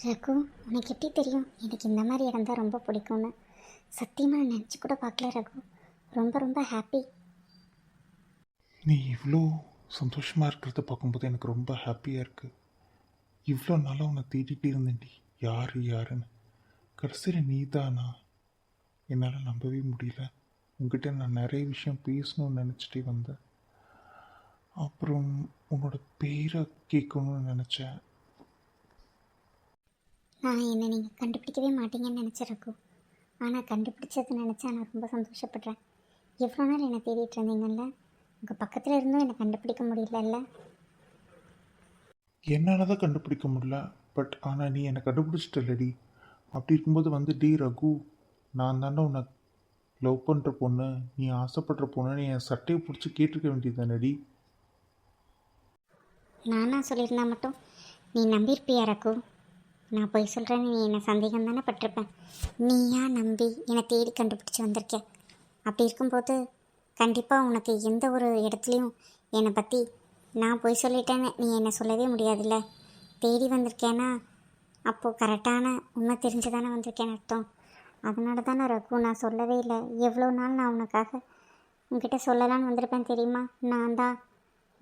ரகு, உனக்கு எப்படி தெரியும் எனக்கு இந்த மாதிரி இடம் தான் ரொம்ப பிடிக்கும்னு? சத்தியமாக நான் நினச்சி கூட பார்க்கல ரகு. ரொம்ப ரொம்ப ஹாப்பி. நீ இவ்வளோ சந்தோஷமாக இருக்கிறத பார்க்கும்போது எனக்கு ரொம்ப ஹாப்பியாக இருக்குது. இவ்வளோ நாளாக உன்னை தேடிட்டு இருந்தேன்டி, யார் யாருன்னு. கடைசியில் நீ தானா? என்னால் நம்பவே முடியல. உங்ககிட்ட நான் நிறைய விஷயம் பேசணும்னு நினச்சிட்டே வந்தேன். அப்புறம் உன்னோட பேரை கேட்கணும்னு நினச்சேன். நான் என்னை நீங்கள் கண்டுபிடிக்கவே மாட்டீங்கன்னு நினச்சேன் ரகு. ஆனால் கண்டுபிடிச்சது நினச்சா நான் ரொம்ப சந்தோஷப்படுறேன். எவ்வளோ நாள் என்னை தேடிட்டு இருந்தீங்கல்ல, உங்கள் பக்கத்தில் இருந்தும் என்னை கண்டுபிடிக்க முடியலல்ல. என்னால் தான் கண்டுபிடிக்க முடியல, பட் ஆனால் நீ என்னை கண்டுபிடிச்சிட்டல்லடி. அப்படி இருக்கும்போது வந்து டி ரகு, நான் தாண்டா உன்னை லவ் பண்ணுற பொண்ணு, நீ ஆசைப்படுற பொண்ணுன்னு என் சட்டையை பிடிச்சி கேட்டிருக்க வேண்டியது தானடி. நானா சொல்லியிருந்தா மட்டும் நீ நம்பியிருப்பியா ரகு? நான் போய் சொல்கிறேன்னு நீ என்னை சந்தேகம் தானே பட்டிருப்பேன். நீயா நம்பி என்னை தேடி கண்டுபிடிச்சி வந்திருக்க. அப்படி இருக்கும்போது கண்டிப்பாக உனக்கு எந்த ஒரு இடத்துலையும் என்னை பற்றி நான் போய் சொல்லிட்டேன்னு நீ என்னை சொல்லவே முடியாதுல்ல. தேடி வந்திருக்கேன்னா அப்போது கரெக்டான உண்மை தெரிஞ்சு தானே வந்திருக்கேன்னு அர்த்தம். அதனால தானே ரகு நான் சொல்லவே இல்லை. எவ்வளோ நாள் நான் உனக்காக உங்ககிட்ட சொல்லலான்னு வந்திருப்பேன் தெரியுமா? நான் தான்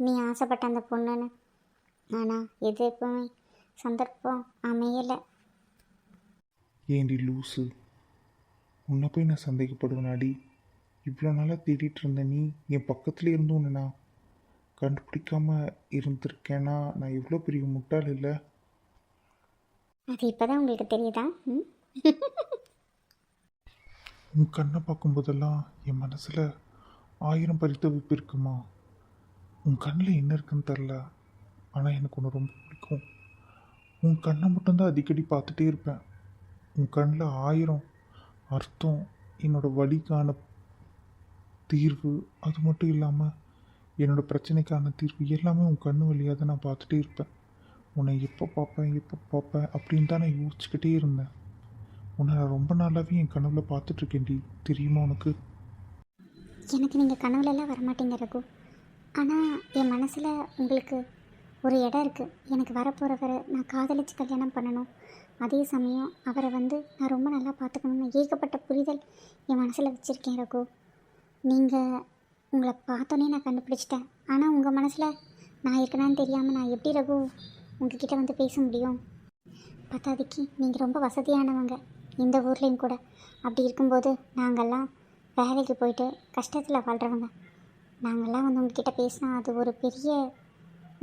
நீ ஆசைப்பட்ட அந்த பொண்ணுன்னு. ஆனால் எது எப்பவுமே சந்தர்ப்பம் அமையலை. ஏண்டி லூஸு, உன்னை போய் நான் சந்தேகப்படுவேனாடி? இவ்வளோ நாளாக தேடிட்டு இருந்த நீ என் பக்கத்துல இருந்து உன்னை நான் கண்டுபிடிக்காம இருந்திருக்கேன்னா நான் எவ்வளோ பெரிய முட்டாள் இல்லை? அது இப்போ தான் உங்களுக்கு தெரியுதா? உன் கண்ணை பார்க்கும்போதெல்லாம் என் மனசில் 1000 பரிதவிப்பு இருக்குமா. உன் கண்ணில் என்ன இருக்குன்னு தெரில, ஆனால் எனக்கு ஒன்று ரொம்ப பிடிக்கும். உன் கண்ணை மட்டும்தான் அடிக்கடி பார்த்துட்டே இருப்பேன். உன் கண்ணில் 1000 அர்த்தம், என்னோடய வலிக்கான தீர்வு, அது மட்டும் இல்லாமல் என்னோடய பிரச்சனைக்கான தீர்வு எல்லாமே உன் கண்ணு வழியாக தான் நான் பார்த்துட்டே இருப்பேன். உன்னை எப்போ பார்ப்பேன் அப்படின்னு தான் நான் யோசிச்சுக்கிட்டே இருந்தேன். உன்னை நான் ரொம்ப நாளாகவே என் கனவுல பார்த்துட்ருக்கேன்டி, தெரியுமா உனக்கு? எனக்கு நீங்கள் கனவுலலாம் வரமாட்டீங்க ரகு. ஆனால் என் மனசில் உங்களுக்கு ஒரு இடம் இருக்குது. எனக்கு வரப்போகிறவரை நான் காதலிச்சு கல்யாணம் பண்ணணும், அதே சமயம் அவரை நான் ரொம்ப நல்லா பார்த்துக்கணும்னு ஏகப்பட்ட புரிதல் என் மனசில் வச்சுருக்கேன் ரகு. நீங்கள் உங்களை பார்த்தோன்னே நான் கண்டுபிடிச்சிட்டேன். ஆனால் உங்கள் மனசில் நான் இருக்கணும்னு தெரியாமல் நான் எப்படி ரகு உங்ககிட்ட பேச முடியும்? பத்தாதிக்கு நீங்கள் ரொம்ப வசதியானவங்க இந்த ஊர்லேயும் கூட. அப்படி இருக்கும்போது நாங்கள்லாம் வேலைக்கு போயிட்டு கஷ்டத்தில் வாழ்கிறவங்க. நாங்கள்லாம் உங்ககிட்ட பேசினா அது ஒரு பெரிய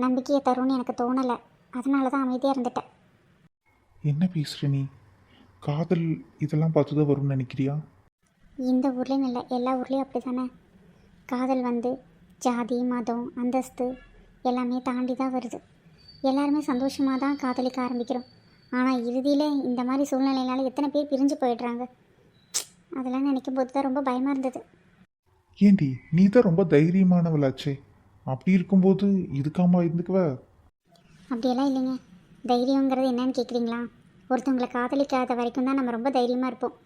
நம்பிக்கையை தரும்னு எனக்கு தோணலை. அதனால தான் அமைதியாக இருந்துட்டேன். என்ன பேசுகிற நீ? காதல் இதெல்லாம் பார்த்து தான் வரும்னு நினைக்கிறியா? இந்த ஊர்லேயும் இல்லை, எல்லா ஊர்லேயும் அப்படி தானே. காதல் ஜாதி மதம் அந்தஸ்து எல்லாமே தாண்டி தான் வருது. எல்லாருமே சந்தோஷமாக தான் காதலிக்க ஆரம்பிக்கிறோம். ஆனால் இறுதியில் இந்த மாதிரி சூழ்நிலையினால எத்தனை பேர் பிரிஞ்சு போயிடுறாங்க. அதெல்லாம் நினைக்கும் போது தான் ரொம்ப பயமாக இருந்தது. ஏண்டி, நீ தான் ரொம்ப தைரியமானவளாச்சே, அப்படி இருக்கும்போது இதுக்காமா இருந்துக்குவ? அப்படியெல்லாம் இல்லைங்க. தைரியங்கிறது என்னன்னு கேட்குறீங்களா? ஒருத்தவங்களை காதலிக்காத வரைக்கும் தான் நம்ம ரொம்ப தைரியமாக இருப்போம்.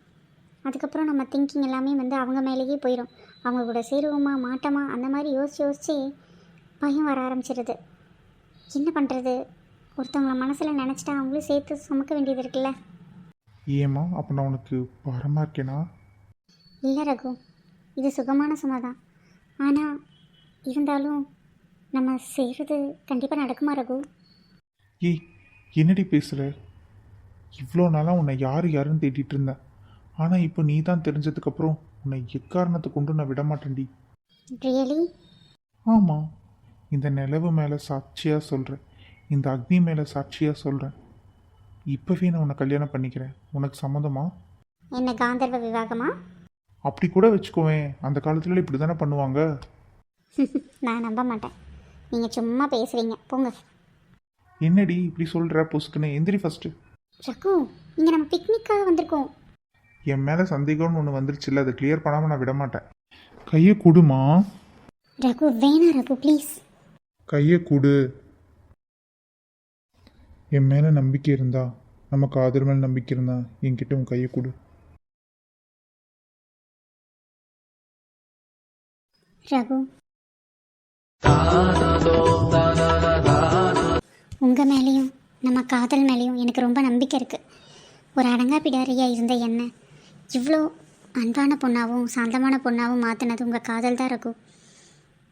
அதுக்கப்புறம் நம்ம திங்கிங் எல்லாமே அவங்க மேலேயே போயிடும். அவங்க கூட சேருவோமா மாட்டோமா அந்த மாதிரி யோசிச்சு பயம் வர ஆரம்பிச்சிடுது. என்ன பண்ணுறது? ஒருத்தவங்கள மனசில் நினச்சிட்டா அவங்களும் சேர்த்து சுமக்க வேண்டியது இருக்குல்ல. ஏமா, அப்போ நான் உனக்கு பாரமாக இருக்கேனா? இல்லை ரகு, இது சுகமான சுமை தான். ஆனால் இருந்தாலும் நம்ம செய்கிறது கண்டிப்பாக நடக்குமா ரகு? ஏய், என்னடி பேசுகிற? இவ்வளோ நாளாக உன்னை யாருன்னு தேடிட்டு இருந்தேன். ஆனால் இப்போ நீ தான் தெரிஞ்சதுக்கப்புறம் உன்னை எக்காரணத்தை கொண்டு நான் விட மாட்டேன்டி. ரியலி? ஆமாம், இந்த நிலவு மேலே சாட்சியாக சொல்கிறேன், இந்த அக்னி மேலே சாட்சியாக சொல்கிறேன். இப்போவே நான் உன்னை கல்யாணம் பண்ணிக்கிறேன். உனக்கு சம்மதமா? என்ன காந்தர்வ விவாகமா? அப்படி கூட வச்சுக்கோவேன், அந்த காலத்துல இப்படி தானே பண்ணுவாங்க. நான் நம்ப மாட்டேன். நீங்கள் சும்மா பேசுகிறீங்க, போங்க. என்னடி இப்படி சொல்கிற? பொசுக்குன்னு எந்திரி ஃபஸ்ட்டு. ரகு, இங்கே நம்ம பிக்னிக்காக வந்திருக்கோம். என் மேலே சந்தேகம்னு ஒன்று வந்துருச்சுல்ல, அதை கிளியர் பண்ணாமல் நான் விட மாட்டேன். கையை கொடுமா. ரகு வேணாம் ரகு, ப்ளீஸ். கையை கொடு. என் மேலே நம்பிக்கை இருந்தா, நம்ம காதல் மேலே நம்பிக்கை இருந்தா என்கிட்ட உன் கையை கொடு. ரகு, உங்கள் மேலேயும் நம்ம காதல் மேலேயும் எனக்கு ரொம்ப நம்பிக்கை இருக்குது. ஒரு அடங்காப்பிடாரியாக இருந்த என்ன இவ்வளோ அன்பான பொண்ணாகவும் சாந்தமான பொண்ணாகவும் மாற்றினது உங்கள் காதல் தான் ரகு.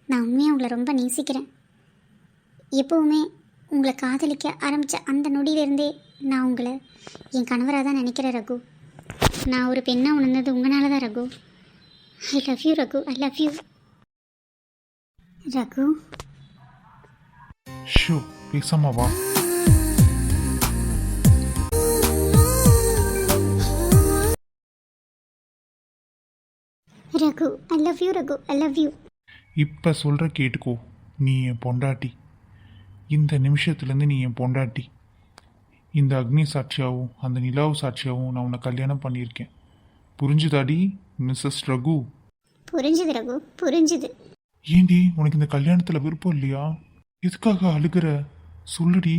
நான் உண்மையாக உங்களை ரொம்ப நேசிக்கிறேன். எப்போவுமே உங்களை காதலிக்க ஆரம்பித்த அந்த நொடியிலிருந்தே நான் உங்களை என் கணவராக தான் நினைக்கிறேன் ரகு. நான் ஒரு பெண்ணாக உணர்ந்தது உங்களால தான் Raghu. I love you Raghu, I love you Raghu. Show பேசாம வா. Raghu, I love you Raghu, I love you. இப்போ சொல்கிற கேட்டுக்கோ. நீ என் பொண்டாட்டி. இந்த நிமிஷத்துலேருந்து நீ என் பொண்டாட்டி. இந்த அக்னி சாட்சியாகவும் அந்த நிலாவு சாட்சியாகவும் நான் உன்னை கல்யாணம் பண்ணியிருக்கேன். புரிஞ்சுதாடி மிஸ்ஸஸ் ரகு? புரிஞ்சுது ரகு, புரிஞ்சுது. ஏண்டி உனக்கு இந்த கல்யாணத்தில் விருப்பம் இல்லையா? எதுக்காக அழுகிற? சொல்லுடி.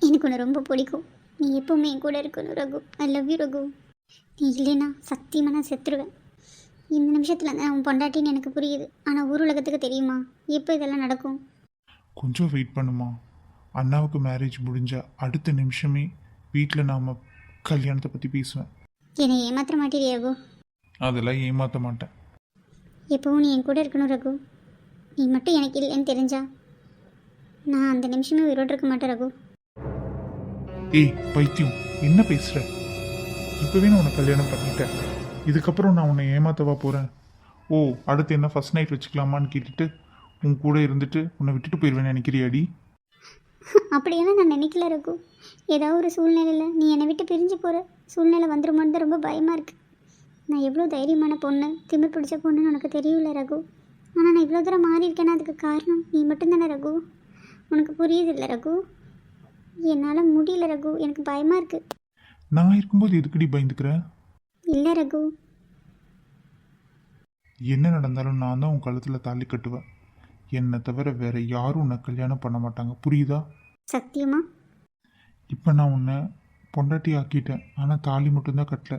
எனக்கு உன்னை ரொம்ப பிடிக்கும். நீ எப்பவுமே என் கூட இருக்கணும் Raghu, I love you Raghu. நீ இல்லைன்னா சத்தியமாக நான் செத்துருவேன். இந்த நிமிஷத்தில் தான் உன் பொண்டாட்டின்னு எனக்கு புரியுது. ஆனால் ஊர் உலகத்துக்கு தெரியுமா எப்போ இதெல்லாம் நடக்கும்? கொஞ்சம் வெயிட் பண்ணுமா. அண்ணாவுக்கு மேரேஜ் முடிஞ்சா அடுத்த நிமிஷமே வீட்டில் நாம் கல்யாணத்தை பற்றி பேசுவேன். என்னை ஏமாற்ற மாட்டேறிய ரகு? அதெல்லாம் ஏமாற்ற மாட்டேன். எப்பவும் நீ என் கூட இருக்கணும் ரகு. நீ மட்டும் எனக்கு இல்லைன்னு தெரிஞ்சா நான் அந்த நிமிஷமே உயிரோடு இருக்க மாட்டேன் ரகு. ஏய் பைத்தியம், என்ன பேசுகிற? இப்போவே நான் உன்னை கல்யாணம் பண்ணிட்டேன். இதுக்கப்புறம் நான் உன்னை ஏமாத்தவா போகிறேன்? ஓ, அடுத்து என்ன ஃபர்ஸ்ட் நைட் வச்சுக்கலாமான்னு கேட்டுட்டு உன் கூட இருந்துட்டு உன்னை விட்டுட்டு போயிடுவேன்னு நினைக்கிறியாடி? அப்படியெல்லாம் நான் நினைக்கல ரகு. ஏதோ ஒரு சூழ்நிலையில் நீ என்னை விட்டு பிரிஞ்சு போகிற சூழ்நிலை வந்துருமோன்னு தான் ரொம்ப பயமாக இருக்குது. நான் எவ்வளோ தைரியமான பொண்ணு, திமிர் பிடிச்ச பொண்ணுன்னு உனக்கு தெரியல ரகு. ஆனால் நான் இவ்வளோ தூரம் மாறி இருக்கேன்னா அதுக்கு காரணம் நீ மட்டும்தானே ரகு. உனக்கு புரியுது இல்லை ரகு? என்னால் முடியல ரகு, எனக்கு பயமாக இருக்குது. நான் இருக்கும்போது எதுக்குடி பயந்துக்கிறேன்? இல்லை ரகு. என்ன நடந்தாலும் நான் தான் உன் கழுத்தில் தாலி கட்டுவேன். என்னை தவிர வேற யாரும் உன்னை கல்யாணம் பண்ண மாட்டாங்க, புரியுதா? சத்தியமா? இப்போ நான் உன்னை பொண்டாட்டி ஆக்கிட்டேன், ஆனால் தாலி மட்டும்தான் கட்டல.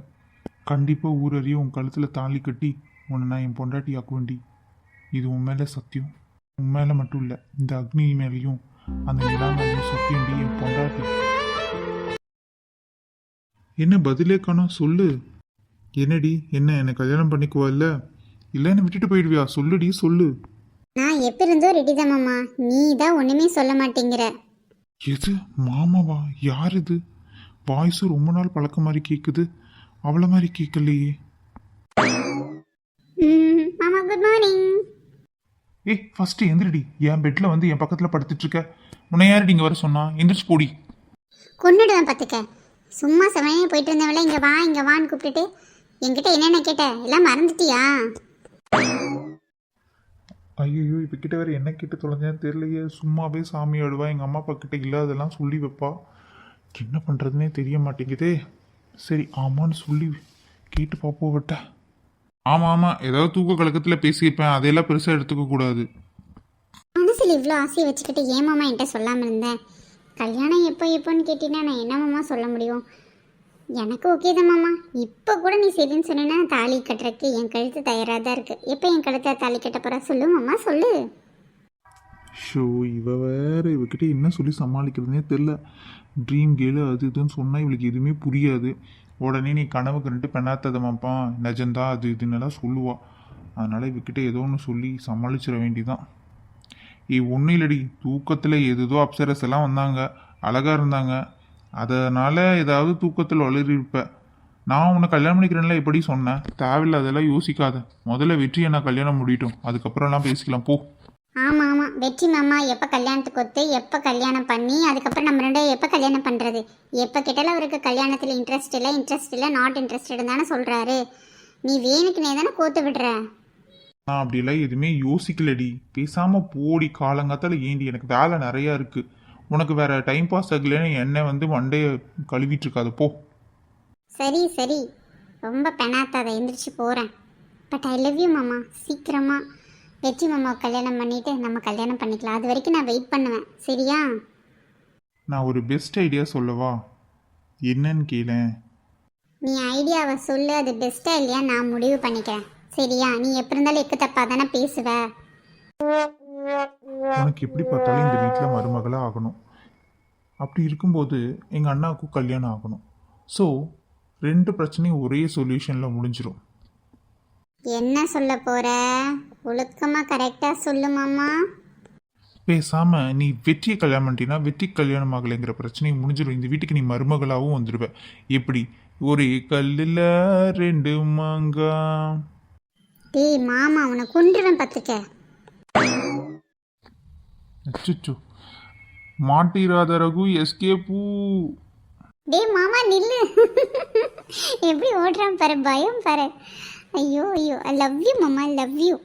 கண்டிப்பாக ஊரறிய உன் கழுத்தில் தாலி கட்டி உன்னை நான் என் பொண்டாட்டி ஆக்க வேண்டி. இது உன் மேலே சத்தியம். உன் மேலே மட்டும் இல்லை, இந்த அக்னி மேலேயும் அந்த நிலா மேலேயும் சத்தியம்டி என் பொண்டாட்டி. என்ன பதிலே காணோம், சொல்லு. என்னடி, என்ன என்னை கல்யாணம் பண்ணிக்குவா இல்லை என்னை விட்டுட்டு போயிடுவியா? சொல்லுடி, சொல்லு. நான் எப்போ இருந்தோ ரெடி தான் மாமா. நீ தான் ஒன்றுமே சொல்ல மாட்டேங்கிற. எது மாமாவா? யார் இது? வாய்ஸும் ரொம்ப நாள் பழக்க மாதிரி கேட்குது. அவளை மாதிரி கேட்கலையே. மாமா குட் மார்னிங். ஏய் ஃபர்ஸ்ட் எந்திரடி. என் பெட்டில் வந்து என் பக்கத்தில் படுத்துட்டு இருக்க. உன்னை யாரடி இங்கே வர சொன்னா? எந்திரிச்சு போடி. கொண்டுடுவேன் பார்த்துக்க. சும்மா சமயம் போயிட்டு இருந்தவள இங்கே வா இங்கே வான்னு கூப்பிட்டுட்டு என்கிட்ட என்னென்ன கேட்ட எல்லாம் மறந்துட்டியா? ஐயோ இப்போ கிட்ட வேற என்ன கேட்டு தொலைஞ்சேன்னு தெரியலையே. சும்மாவே சாமி ஆடுவா, எங்கள் அம்மா அப்பா கிட்ட இல்லாதெல்லாம் சொல்லி வைப்பா. என்ன பண்ணுறதுனே தெரிய மாட்டேங்குதே. சரி ஆமான்னு சொல்லி கேட்டு பார்ப்போம் விட்ட. ஆமாம் ஆமாம், ஏதாவது தூக்க கலக்கத்தில் பேசியிருப்பேன், அதையெல்லாம் பெருசாக எடுத்துக்க கூடாது. மனசில் இவ்வளோ ஆசையை வச்சுக்கிட்டு ஏன் மாமா என்கிட்ட சொல்லாமல் இருந்தேன்? கல்யாணம் எப்போன்னு கேட்டீங்கன்னா நான் என்ன மாமா சொல்ல முடியும்? எனக்கு ஓகே தான் மாமா. இப்போ கூட நீ சரின்னு சொன்னா தாலி கட்டுறதுக்கு என் கழுத்து தயாராக தான் இருக்குது. எப்போ என் கழுத்தை தாலி கட்ட போகிறா சொல்லு மாமா, சொல்லு. ஷோ இவ வேற, இவகிட்ட என்ன சொல்லி சமாளிக்கிறதுனே தெரில. ட்ரீம் கேளு அது இதுன்னு சொன்னால் இவளுக்கு எதுவுமே புரியாது. உடனே நீ கனவு கண்டுட்டு பெண்ணாத்ததமாப்பா நெஜந்தா அது இதுன்னெல்லாம் சொல்லுவாள். அதனால் இவகிட்ட ஏதோ ஒன்று சொல்லி சமாளிச்சிட வேண்டிதான். ஒன்றும் இல்லடி, தூக்கத்தில் ஏதோ அப்சரஸ் எல்லாம் வந்தாங்க, அழகாக இருந்தாங்க. அதனால் ஏதாவது தூக்கத்தில் வளரிருப்ப. நான் உன்னை கல்யாணம் பண்ணிக்கிறேன்ல எப்படி சொன்னேன்? தேவையில்லாதெல்லாம் யோசிக்காத. முதல்ல வெற்றியை நான் கல்யாணம் முடியட்டும், அதுக்கப்புறம்லாம் பேசிக்கலாம் போ. ஆமாம் ஆமாம், வெற்றி மாமா எப்போ கல்யாணத்துக்கு ஒத்து எப்போ கல்யாணம் பண்ணி அதுக்கப்புறம் நம்ம ரெண்டு எப்போ கல்யாணம் பண்ணுறது? எப்போ கேட்டாலும் அவருக்கு கல்யாணத்தில் இன்ட்ரெஸ்ட் இல்லை நாட் இன்ட்ரெஸ்டட் தானே சொல்கிறாரு. நீ வேணுக்குனே தானே கோத்து விடுற. நான் அப்படிலாம் எதுவுமே யோசிக்கலடி. பேசாமல் போடி. காலங்காத்தால் ஏண்டி, எனக்கு வேலை நிறையா இருக்குது. உனக்கு வேற டைம் பாஸ் ஆகலைன்னு என்னை வந்து மண்டையை கழுவிட்டு இருக்காது போ. சரி சரி, ரொம்ப பெணாத்தாத, எந்திரிச்சு போகிறேன். பட் ஐ லவ் யூ மாமா. சீக்கிரமாக வெற்றி மாமாவை கல்யாணம் பண்ணிவிட்டு நம்ம கல்யாணம் பண்ணிக்கலாம். அது வரைக்கும் நான் வெயிட் பண்ணுவேன், சரியா? நான் ஒரு பெஸ்ட் ஐடியா சொல்லவா? என்னன்னு கேளேன். நீ ஐடியாவை சொல்லு, அது பெஸ்ட்டாக இல்லையா நான் முடிவு பண்ணிக்கிறேன், சரியா? நீ எப்படி இருந்தாலும் எக்கு தப்பாக தானே பேசுவ. உனக்கு எப்படி பார்த்தாலும் இந்த வீட்டில் மருமகளாக ஆகணும். அப்படி இருக்கும்போது எங்கள் அண்ணாவுக்கும் கல்யாணம் ஆகணும். ஸோ 2 பிரச்சனையும் ஒரே சொல்யூஷனில் முடிஞ்சிடும். என்ன சொல்ல போற? ஒழுக்கமாக கரெக்டாக சொல்லு மாமா. பேசாமல் நீ வெற்றியை கல்யாணம் பண்ணிட்டீன்னா வெற்றி கல்யாணம் ஆகலைங்கிற பிரச்சனையும் முடிஞ்சிடும். இந்த வீட்டுக்கு நீ மருமகளாகவும் வந்துடுவ. எப்படி? ஒரே கல்லில் 2 மாங்கா. டேய் மாமா, உன்னை கொன்றுவேன் பார்த்துக்க. அச்சுச்சோ, மாட்டிராத ரகு, எஸ்கேப்பூ. டேய் மாமா நில்லு. எப்படி ஓடுறான் பாரு, பயம் பாரு. ஐயோ ஐயோ, ஐ லவ் யூ மாமா, லவ் யூ.